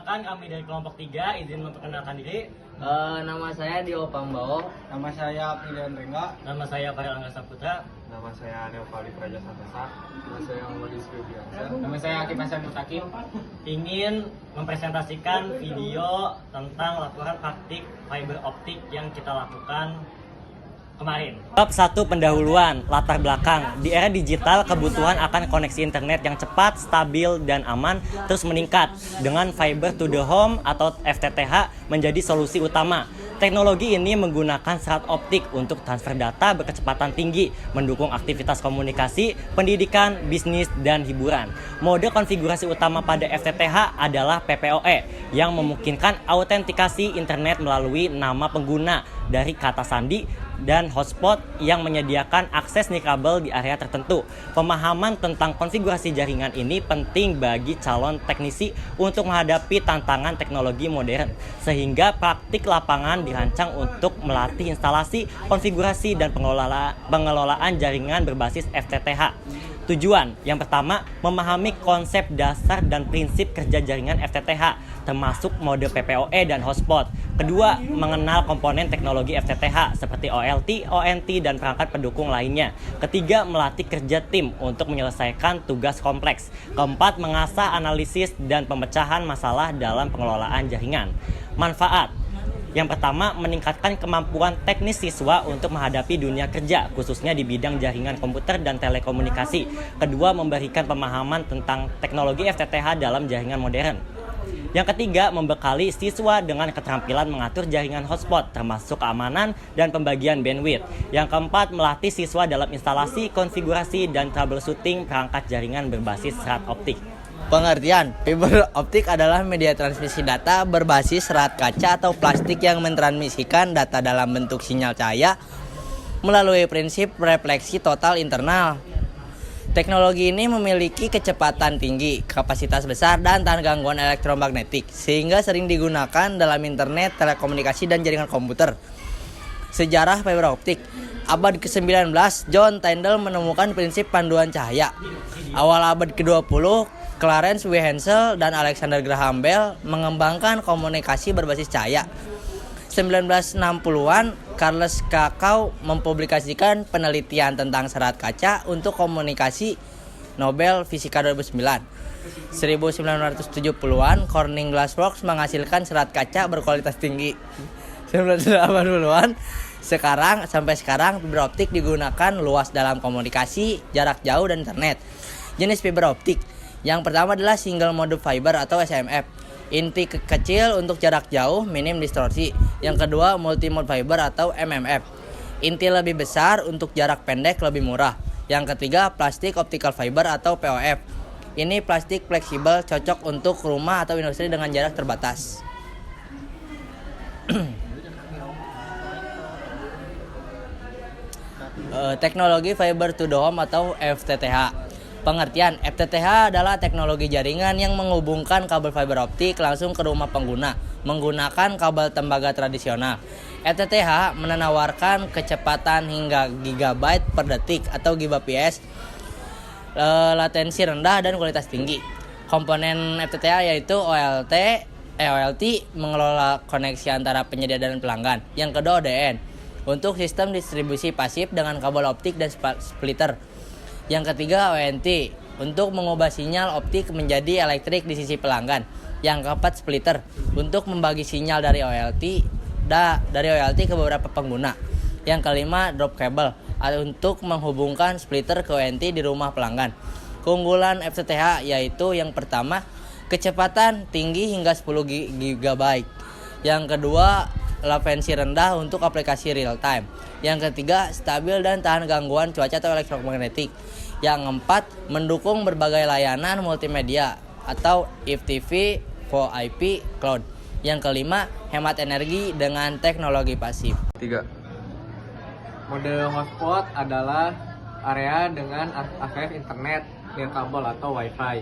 Perkenalkan, kami dari kelompok 3 izin memperkenalkan diri. Nama saya Dio Pambao. Nama saya Pilihan Rengga. Nama saya Farel Angga Saputra. Nama saya Neopali Praja Santasa. Nama saya Muhammad Isfiansa. Nama saya Akif Hasan Mutakim. Ingin mempresentasikan video tentang laporan praktik fiber optik yang kita lakukan kemarin. Bab 1 pendahuluan, latar belakang. Di era digital, kebutuhan akan koneksi internet yang cepat, stabil, dan aman terus meningkat. Dengan fiber to the home atau FTTH menjadi solusi utama. Teknologi ini menggunakan serat optik untuk transfer data berkecepatan tinggi, mendukung aktivitas komunikasi, pendidikan, bisnis, dan hiburan. Mode konfigurasi utama pada FTTH adalah PPOE yang memungkinkan autentikasi internet melalui nama pengguna dari kata sandi dan hotspot yang menyediakan akses nirkabel di area tertentu. Pemahaman tentang konfigurasi jaringan ini penting bagi calon teknisi untuk menghadapi tantangan teknologi modern, sehingga praktik lapangan dirancang untuk melatih instalasi, konfigurasi, dan pengelolaan jaringan berbasis FTTH. Tujuan yang pertama, memahami konsep dasar dan prinsip kerja jaringan FTTH, termasuk mode PPOE dan hotspot. Kedua, mengenal komponen teknologi FTTH seperti OLT, ONT, dan perangkat pendukung lainnya. Ketiga, melatih kerja tim untuk menyelesaikan tugas kompleks. Keempat, mengasah analisis dan pemecahan masalah dalam pengelolaan jaringan. Manfaat. Yang pertama, meningkatkan kemampuan teknis siswa untuk menghadapi dunia kerja, khususnya di bidang jaringan komputer dan telekomunikasi. Kedua, memberikan pemahaman tentang teknologi FTTH dalam jaringan modern. Yang ketiga, membekali siswa dengan keterampilan mengatur jaringan hotspot, termasuk keamanan dan pembagian bandwidth. Yang keempat, melatih siswa dalam instalasi, konfigurasi, dan troubleshooting perangkat jaringan berbasis serat optik. Pengertian, fiber optik adalah media transmisi data berbasis serat kaca atau plastik yang mentransmisikan data dalam bentuk sinyal cahaya melalui prinsip refleksi total internal. Teknologi ini memiliki kecepatan tinggi, kapasitas besar, dan tahan gangguan elektromagnetik, sehingga sering digunakan dalam internet, telekomunikasi, dan jaringan komputer. Sejarah fiber optik. Abad ke-19, John Tyndall menemukan prinsip panduan cahaya. Awal abad ke-20, Clarence W. Hensel dan Alexander Graham Bell mengembangkan komunikasi berbasis cahaya. 1960-an, Charles Kakao mempublikasikan penelitian tentang serat kaca untuk komunikasi, Nobel Fisika 2009. 1970-an, Corning Glassworks menghasilkan serat kaca berkualitas tinggi. 1980-an, sampai sekarang fiber optik digunakan luas dalam komunikasi jarak jauh dan internet. Jenis fiber optik. Yang pertama adalah single mode fiber atau SMF. Inti kecil untuk jarak jauh, minim distorsi. Yang kedua, multi mode fiber atau MMF. Inti lebih besar untuk jarak pendek, lebih murah. Yang ketiga, plastik optical fiber atau POF. Ini plastik fleksibel, cocok untuk rumah atau industri dengan jarak terbatas. Teknologi fiber to the home atau FTTH. Pengertian, FTTH adalah teknologi jaringan yang menghubungkan kabel fiber optik langsung ke rumah pengguna menggunakan kabel tembaga tradisional. FTTH menawarkan kecepatan hingga gigabyte per detik atau Gbps, latensi rendah dan kualitas tinggi. Komponen FTTH yaitu OLT mengelola koneksi antara penyedia dan pelanggan. Yang kedua, ODN untuk sistem distribusi pasif dengan kabel optik dan splitter. Yang ketiga, ONT untuk mengubah sinyal optik menjadi elektrik di sisi pelanggan. Yang keempat, splitter untuk membagi sinyal dari OLT ke beberapa pengguna. Yang kelima, drop cable untuk menghubungkan splitter ke ONT di rumah pelanggan. Keunggulan FTTH yaitu yang pertama, kecepatan tinggi hingga 10 GB. Yang kedua, latensi rendah untuk aplikasi real time. Yang ketiga, stabil dan tahan gangguan cuaca atau elektromagnetik. Yang keempat, mendukung berbagai layanan multimedia atau FTP, VoIP, cloud. Yang kelima, hemat energi dengan teknologi pasif. 3. Mode hotspot adalah area dengan akses internet nirkabel atau WiFi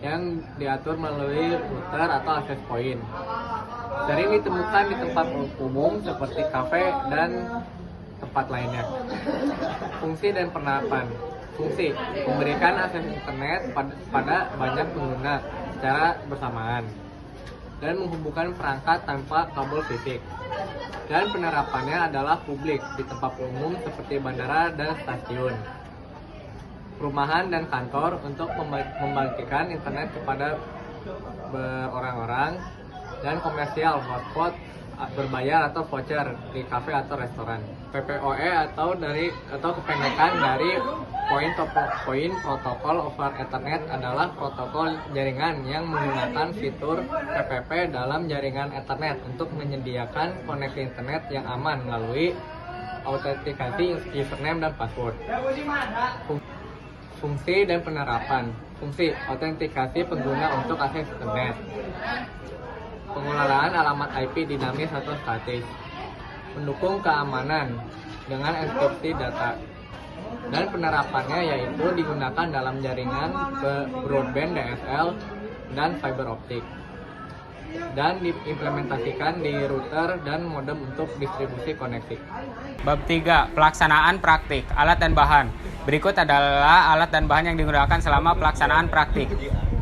yang diatur melalui router atau access point. Sering ditemukan di tempat umum seperti kafe dan tempat lainnya. Fungsi dan penerapan. Fungsi, memberikan akses internet pada banyak pengguna secara bersamaan. dan menghubungkan perangkat tanpa kabel fisik. Dan penerapannya adalah publik di tempat umum seperti bandara dan stasiun, perumahan dan kantor untuk membagikan internet kepada orang-orang, dan komersial hotspot berbayar atau voucher di kafe atau restoran. PPOE atau kependekan dari Point Protocol over Ethernet adalah protokol jaringan yang menggunakan fitur PPP dalam jaringan Ethernet untuk menyediakan koneksi internet yang aman melalui autentikasi username dan password. Fungsi dan penerapan. Fungsi autentikasi pengguna untuk akses internet. Pengelolaan alamat IP dinamis atau statis. Mendukung keamanan dengan enkripsi data. Dan penerapannya yaitu digunakan dalam jaringan broadband DSL dan fiber optik. Dan diimplementasikan di router dan modem untuk distribusi koneksi. Bab 3. Pelaksanaan praktik, alat dan bahan. Berikut adalah alat dan bahan yang digunakan selama pelaksanaan praktik.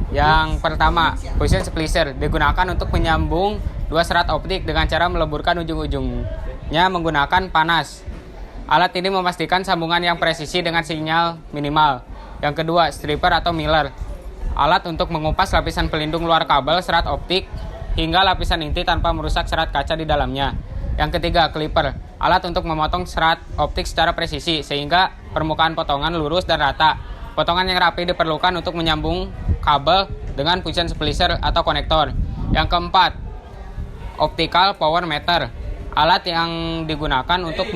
Yang pertama, position splicer digunakan untuk menyambung dua serat optik dengan cara meleburkan ujung-ujungnya menggunakan panas. Alat ini memastikan sambungan yang presisi dengan sinyal minimal. Yang kedua, stripper atau miller. Alat untuk mengupas lapisan pelindung luar kabel serat optik hingga lapisan inti tanpa merusak serat kaca di dalamnya. Yang ketiga, clipper. Alat untuk memotong serat optik secara presisi sehingga permukaan potongan lurus dan rata. Potongan yang rapi diperlukan untuk menyambung kabel dengan position splicer atau konektor. Yang keempat, optical power meter. Alat yang digunakan untuk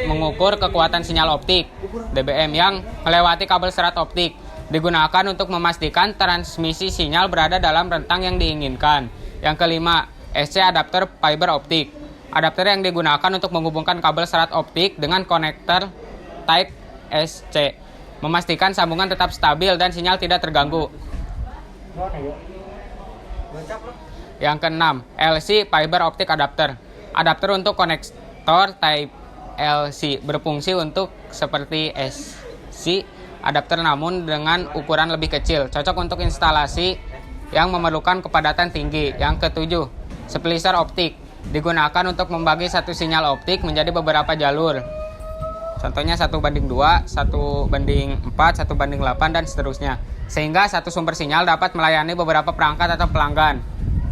mengukur kekuatan sinyal optik (dBm) yang melewati kabel serat optik. Digunakan untuk memastikan transmisi sinyal berada dalam rentang yang diinginkan. Yang kelima, SC adapter fiber optik. Adapter yang digunakan untuk menghubungkan kabel serat optik dengan konektor type SC. Memastikan sambungan tetap stabil dan sinyal tidak terganggu. Yang keenam, LC fiber optic adapter. Adapter untuk konektor type LC berfungsi untuk seperti SC adapter namun dengan ukuran lebih kecil, cocok untuk instalasi yang memerlukan kepadatan tinggi. Yang ketujuh, splicer optik digunakan untuk membagi satu sinyal optik menjadi beberapa jalur. Contohnya 1:2, 1:4, 1:8, dan seterusnya. Sehingga satu sumber sinyal dapat melayani beberapa perangkat atau pelanggan.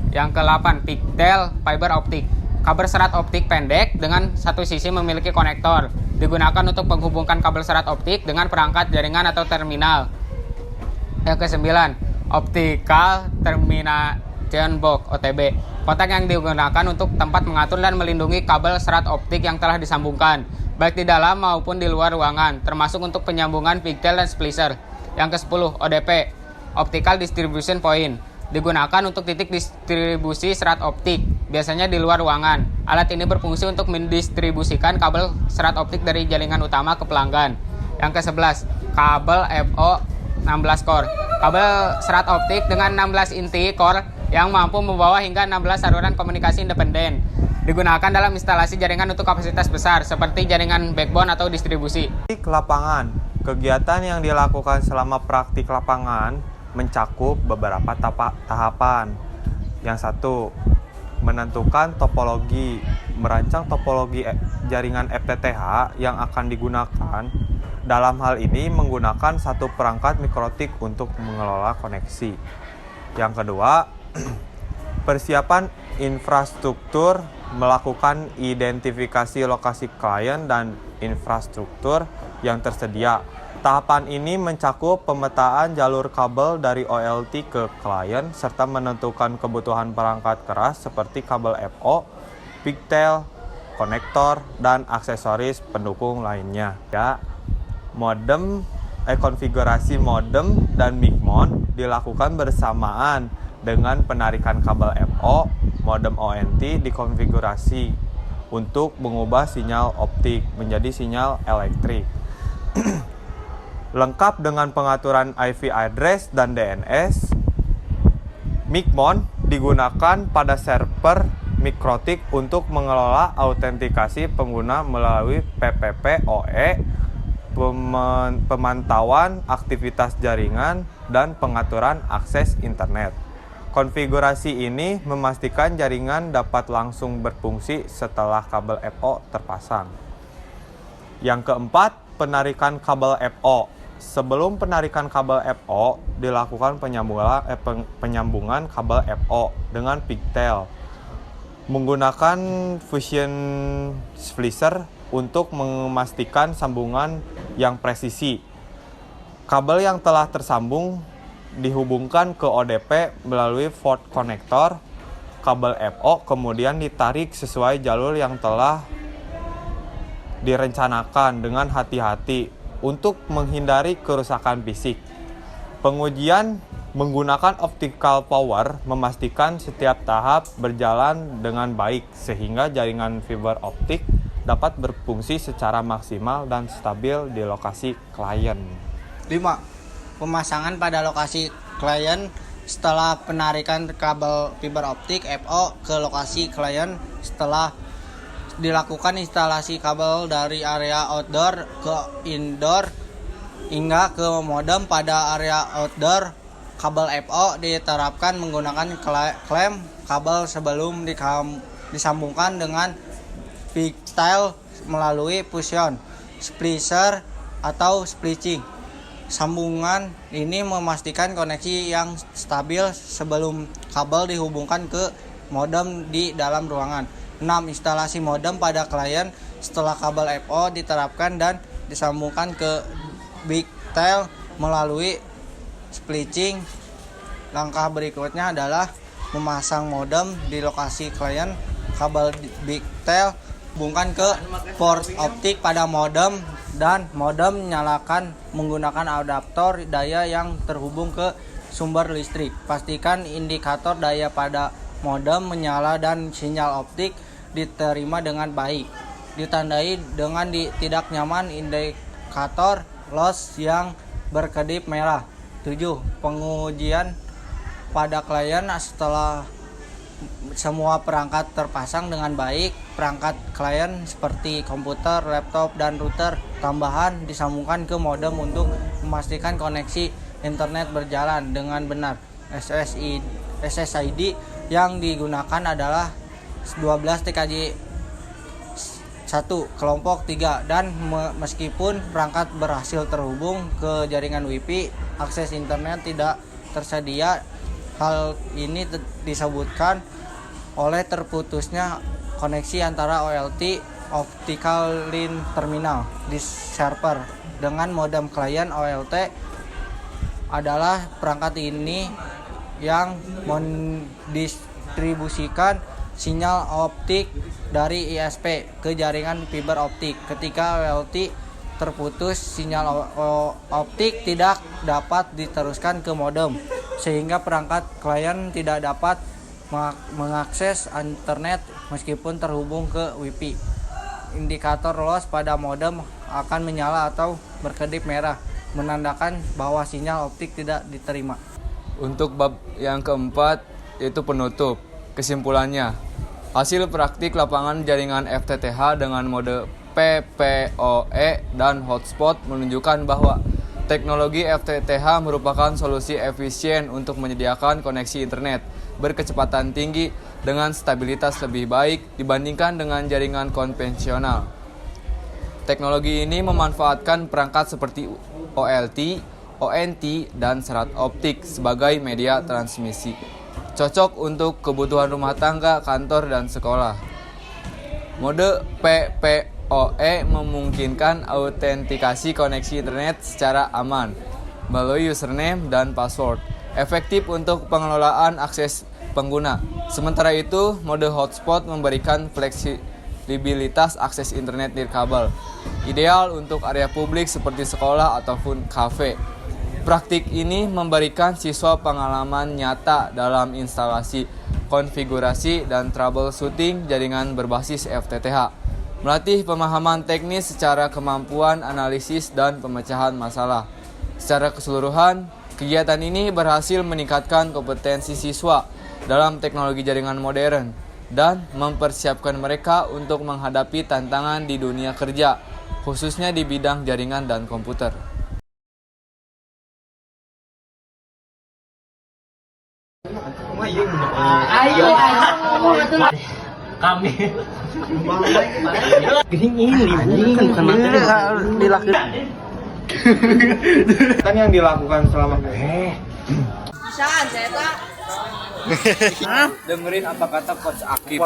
Yang ke-8, pigtail fiber optik. Kabel serat optik pendek dengan satu sisi memiliki konektor. Digunakan untuk menghubungkan kabel serat optik dengan perangkat jaringan atau terminal. Yang ke-9, optical termination box (OTB). Kotak yang digunakan untuk tempat mengatur dan melindungi kabel serat optik yang telah disambungkan, baik di dalam maupun di luar ruangan, termasuk untuk penyambungan pigtail dan splicer. Yang ke-10, ODP, Optical Distribution Point, digunakan untuk titik distribusi serat optik, biasanya di luar ruangan. Alat ini berfungsi untuk mendistribusikan kabel serat optik dari jaringan utama ke pelanggan. Yang ke-11, kabel FO 16 core, kabel serat optik dengan 16 inti core yang mampu membawa hingga 16 saluran komunikasi independen. Digunakan dalam instalasi jaringan untuk kapasitas besar, seperti jaringan backbone atau distribusi. Praktik lapangan. Kegiatan yang dilakukan selama praktik lapangan mencakup beberapa tahapan. Yang satu, menentukan topologi, merancang topologi jaringan FTTH yang akan digunakan. Dalam hal ini menggunakan satu perangkat mikrotik untuk mengelola koneksi. Yang kedua, persiapan infrastruktur, melakukan identifikasi lokasi klien dan infrastruktur yang tersedia. Tahapan ini mencakup pemetaan jalur kabel dari OLT ke klien serta menentukan kebutuhan perangkat keras seperti kabel FO, pigtail, konektor, dan aksesoris pendukung lainnya. Ya, konfigurasi modem dan micmon dilakukan bersamaan dengan penarikan kabel FO. Modem ONT dikonfigurasi untuk mengubah sinyal optik menjadi sinyal elektrik. Lengkap dengan pengaturan IP address dan DNS. Micmon digunakan pada server mikrotik untuk mengelola autentikasi pengguna melalui PPPoE, pemantauan aktivitas jaringan, dan pengaturan akses internet. Konfigurasi ini memastikan jaringan dapat langsung berfungsi setelah kabel FO terpasang. Yang keempat, penarikan kabel FO. Sebelum penarikan kabel FO, dilakukan penyambungan kabel FO dengan pigtail menggunakan fusion splicer untuk memastikan sambungan yang presisi. Kabel yang telah tersambung dihubungkan ke ODP melalui port konektor. Kabel FO kemudian ditarik sesuai jalur yang telah direncanakan dengan hati-hati untuk menghindari kerusakan fisik. Pengujian menggunakan optical power memastikan setiap tahap berjalan dengan baik sehingga jaringan fiber optik dapat berfungsi secara maksimal dan stabil di lokasi klien. 5. Pemasangan pada lokasi klien setelah penarikan kabel fiber optik FO ke lokasi klien. Setelah dilakukan instalasi kabel dari area outdoor ke indoor hingga ke modem pada area outdoor, kabel FO diterapkan menggunakan klem kabel sebelum disambungkan dengan pigtail melalui fusion splicer atau splicing. Sambungan ini memastikan koneksi yang stabil sebelum kabel dihubungkan ke modem di dalam ruangan. 6. Instalasi modem pada klien setelah kabel FO diterapkan dan disambungkan ke pigtail melalui splicing. Langkah berikutnya adalah memasang modem di lokasi klien. Kabel pigtail hubungkan ke port optik pada modem dan modem nyalakan menggunakan adaptor daya yang terhubung ke sumber listrik. Pastikan indikator daya pada modem menyala dan sinyal optik diterima dengan baik. Ditandai dengan tidak nyaman indikator loss yang berkedip merah. 7. Pengujian pada klien setelah semua perangkat terpasang dengan baik. Perangkat klien seperti komputer, laptop, dan router tambahan disambungkan ke modem untuk memastikan koneksi internet berjalan dengan benar. SSID yang digunakan adalah 12 TKJ 1 kelompok 3 dan meskipun perangkat berhasil terhubung ke jaringan WiFi, akses internet tidak tersedia. Hal ini disebutkan oleh terputusnya koneksi antara OLT optical line terminal di server dengan modem klien. OLT adalah perangkat ini yang mendistribusikan sinyal optik dari ISP ke jaringan fiber optik. Ketika OLT terputus, sinyal optik tidak dapat diteruskan ke modem sehingga perangkat klien tidak dapat mengakses internet meskipun terhubung ke WiFi. Indikator loss pada modem akan menyala atau berkedip merah, menandakan bahwa sinyal optik tidak diterima. Untuk bab yang keempat, yaitu penutup. Kesimpulannya, hasil praktik lapangan jaringan FTTH dengan mode PPOE dan hotspot menunjukkan bahwa teknologi FTTH merupakan solusi efisien untuk menyediakan koneksi internet berkecepatan tinggi dengan stabilitas lebih baik dibandingkan dengan jaringan konvensional. Teknologi ini memanfaatkan perangkat seperti OLT, ONT, dan serat optik sebagai media transmisi. Cocok untuk kebutuhan rumah tangga, kantor, dan sekolah. Mode PPOE memungkinkan autentikasi koneksi internet secara aman melalui username dan password, efektif untuk pengelolaan akses pengguna. Sementara itu, mode hotspot memberikan fleksibilitas akses internet nirkabel, ideal untuk area publik seperti sekolah ataupun kafe. Praktik ini memberikan siswa pengalaman nyata dalam instalasi, konfigurasi, dan troubleshooting jaringan berbasis FTTH, melatih pemahaman teknis secara kemampuan analisis dan pemecahan masalah. Secara keseluruhan, kegiatan ini berhasil meningkatkan kompetensi siswa dalam teknologi jaringan modern dan mempersiapkan mereka untuk menghadapi tantangan di dunia kerja, khususnya di bidang jaringan dan komputer. Ayo. Kami. Ini bukan materi. Kan yang dilakukan selama Dengerin apa kata Coach Akif.